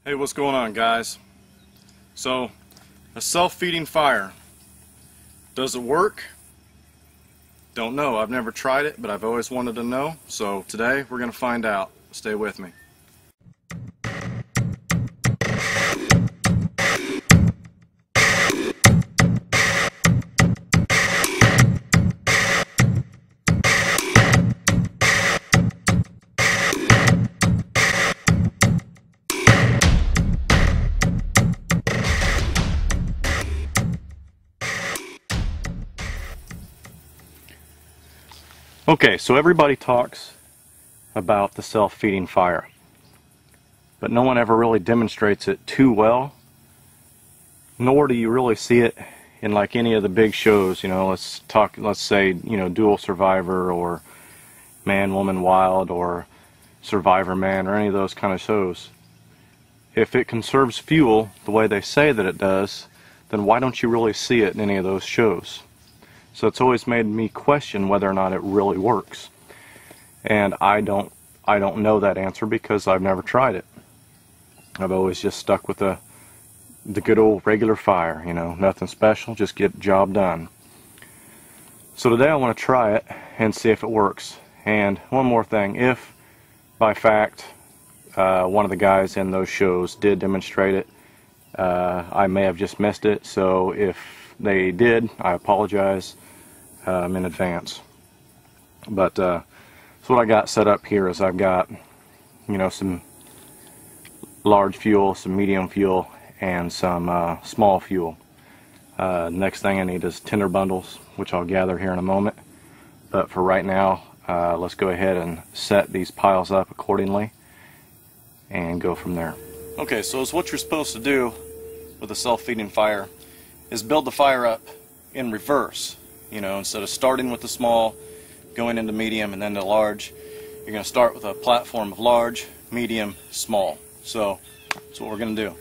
Hey, what's going on, guys? So, a self-feeding fire. Does it work? Don't know. I've never tried it, but I've always wanted to know. So today we're going to find out. Stay with me. Okay, so everybody talks about the self-feeding fire, but no one ever really demonstrates it too well, nor do you really see it in like any of the big shows. You know, let's say, you know, Dual Survivor or Man, Woman, Wild or Survivor Man or any of those kind of shows. If it conserves fuel the way they say that it does, then why don't you really see it in any of those shows? So it's always made me question whether or not it really works. And I don't know that answer because I've never tried it. I've always just stuck with the good old regular fire, you know, nothing special, just get the job done. So today I want to try it and see if it works. And one more thing, if by fact one of the guys in those shows did demonstrate it, I may have just missed it, so if they did, I apologize in advance. But so what I got set up here is I've got, you know, some large fuel, some medium fuel, and some small fuel. Next thing I need is tinder bundles, which I'll gather here in a moment. But for right now, let's go ahead and set these piles up accordingly and go from there. Okay, so it's what you're supposed to do with a self-feeding fire is build the fire up in reverse. You know, instead of starting with the small, going into medium and then to large, you're going to start with a platform of large, medium, small. So that's what we're going to do.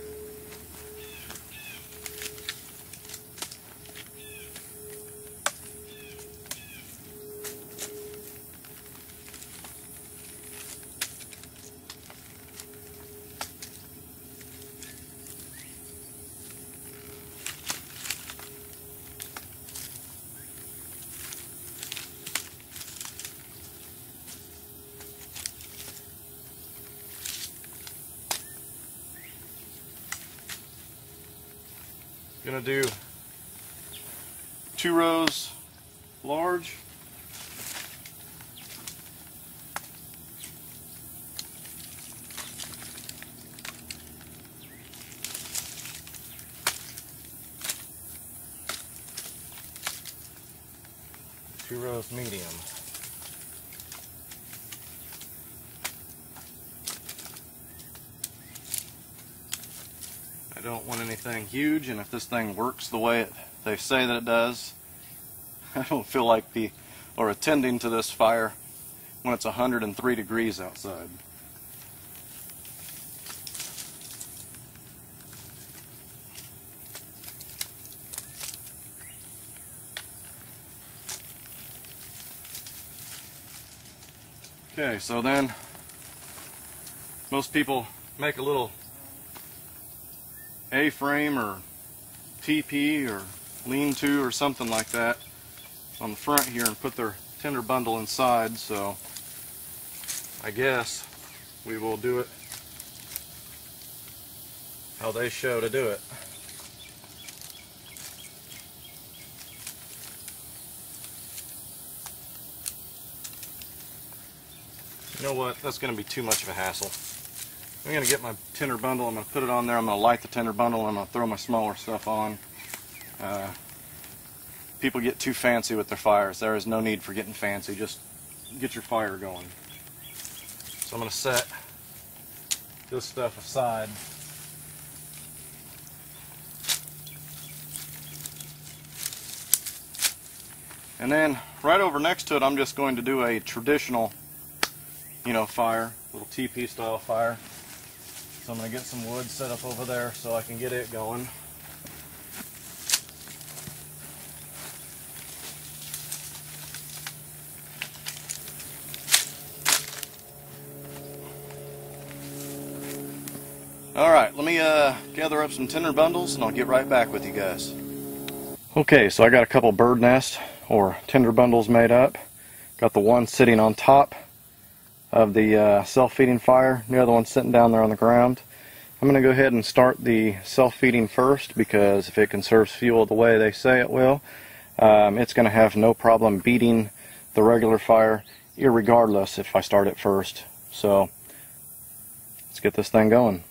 Gonna do 2 rows large, two rows medium. I don't want anything huge, and if this thing works the way they say that it does, I don't feel like attending to this fire when it's 103 degrees outside. Okay, so then most people make a little A-frame or TP or lean-to or something like that on the front here and put their tinder bundle inside, so I guess we will do it how they show to do it. You know what, that's going to be too much of a hassle. I'm going to get my tinder bundle, I'm going to put it on there, I'm going to light the tinder bundle, and I'm going to throw my smaller stuff on. People get too fancy with their fires. There is no need for getting fancy, just get your fire going. So I'm going to set this stuff aside. And then right over next to it I'm just going to do a traditional, you know, fire, little TP style fire. So I'm going to get some wood set up over there so I can get it going. Alright, let me gather up some tinder bundles and I'll get right back with you guys. Okay, so I got a couple bird nests or tinder bundles made up. Got the one sitting on top of the self-feeding fire, the other one sitting down there on the ground. I'm going to go ahead and start the self-feeding first, because if it conserves fuel the way they say it will, it's going to have no problem beating the regular fire irregardless if I start it first. So let's get this thing going.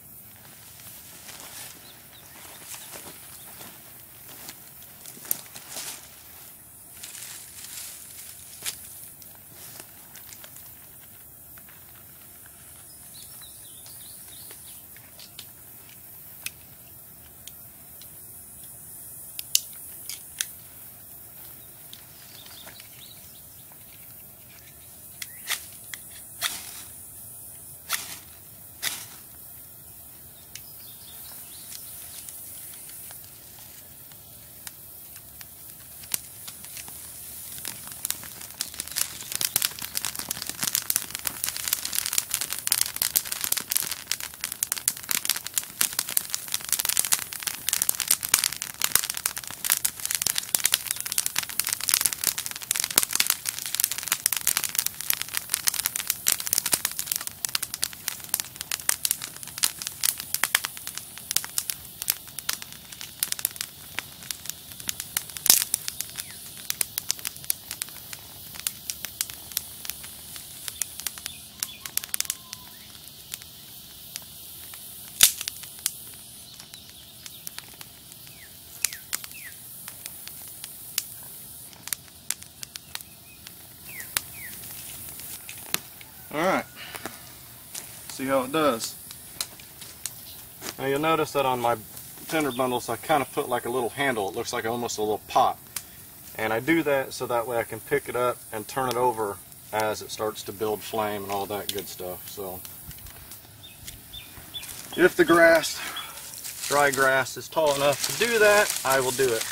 Alright, see how it does. Now you'll notice that on my tinder bundles I kind of put like a little handle. It looks like almost a little pot. And I do that so that way I can pick it up and turn it over as it starts to build flame and all that good stuff. So if the grass, dry grass, is tall enough to do that, I will do it.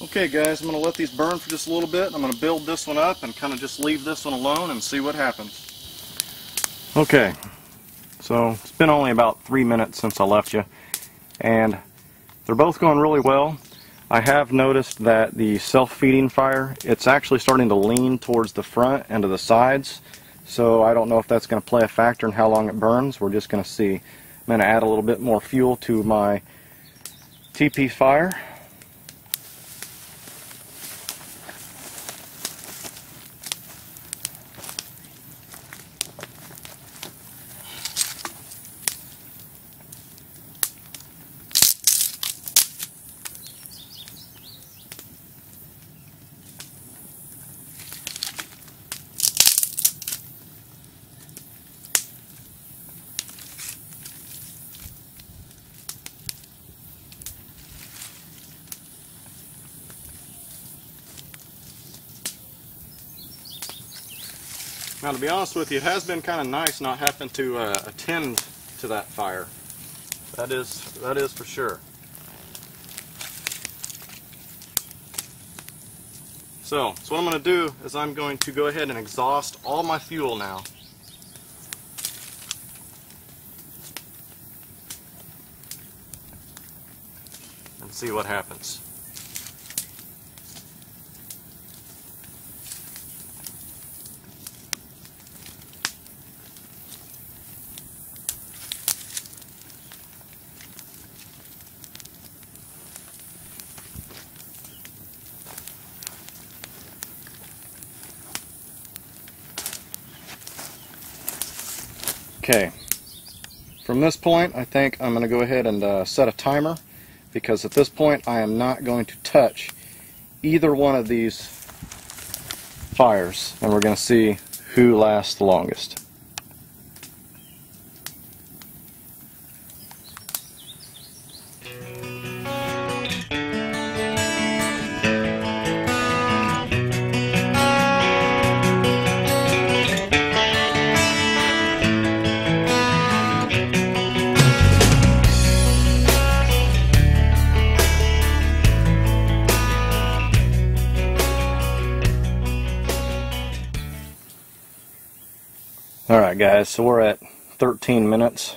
Okay guys, I'm going to let these burn for just a little bit. I'm going to build this one up and kind of just leave this one alone and see what happens. Okay, so it's been only about 3 minutes since I left you, and they're both going really well. I have noticed that the self-feeding fire, it's actually starting to lean towards the front and to the sides, so I don't know if that's going to play a factor in how long it burns. We're just going to see. I'm going to add a little bit more fuel to my TP fire. Now, to be honest with you, it has been kind of nice not having to attend to that fire. That is for sure. So what I'm going to do is I'm going to go ahead and exhaust all my fuel now. And see what happens. Okay, from this point I think I'm going to go ahead and set a timer, because at this point I am not going to touch either one of these fires, and we're going to see who lasts the longest. Alright guys, so we're at 13 minutes,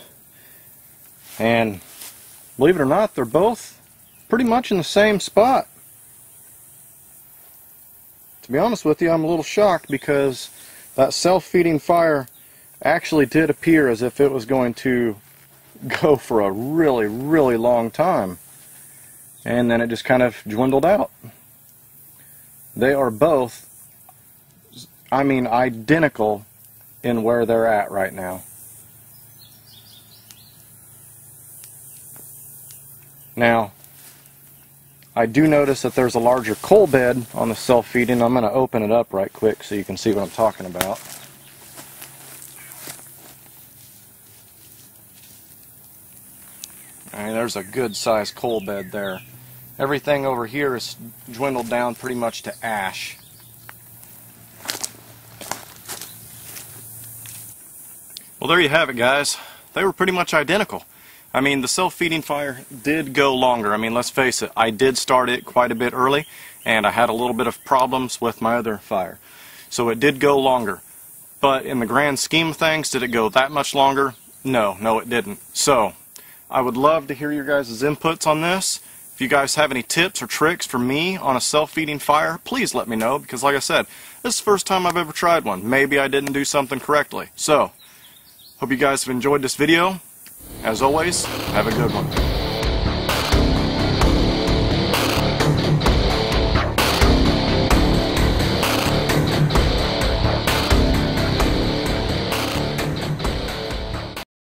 and believe it or not, they're both pretty much in the same spot. To be honest with you, I'm a little shocked, because that self-feeding fire actually did appear as if it was going to go for a really, really long time, and then it just kind of dwindled out. They are both, I mean, identical in where they're at right now. Now, I do notice that there's a larger coal bed on the self-feeding. I'm going to open it up right quick so you can see what I'm talking about. And there's a good sized coal bed there. Everything over here is dwindled down pretty much to ash. Well, there you have it, guys. They were pretty much identical. I mean, the self-feeding fire did go longer. I mean, let's face it, I did start it quite a bit early, and I had a little bit of problems with my other fire. So it did go longer. But in the grand scheme of things, did it go that much longer? No, it didn't. So, I would love to hear your guys' inputs on this. If you guys have any tips or tricks for me on a self-feeding fire, please let me know, because like I said, this is the first time I've ever tried one. Maybe I didn't do something correctly. So, hope you guys have enjoyed this video. As always, have a good one.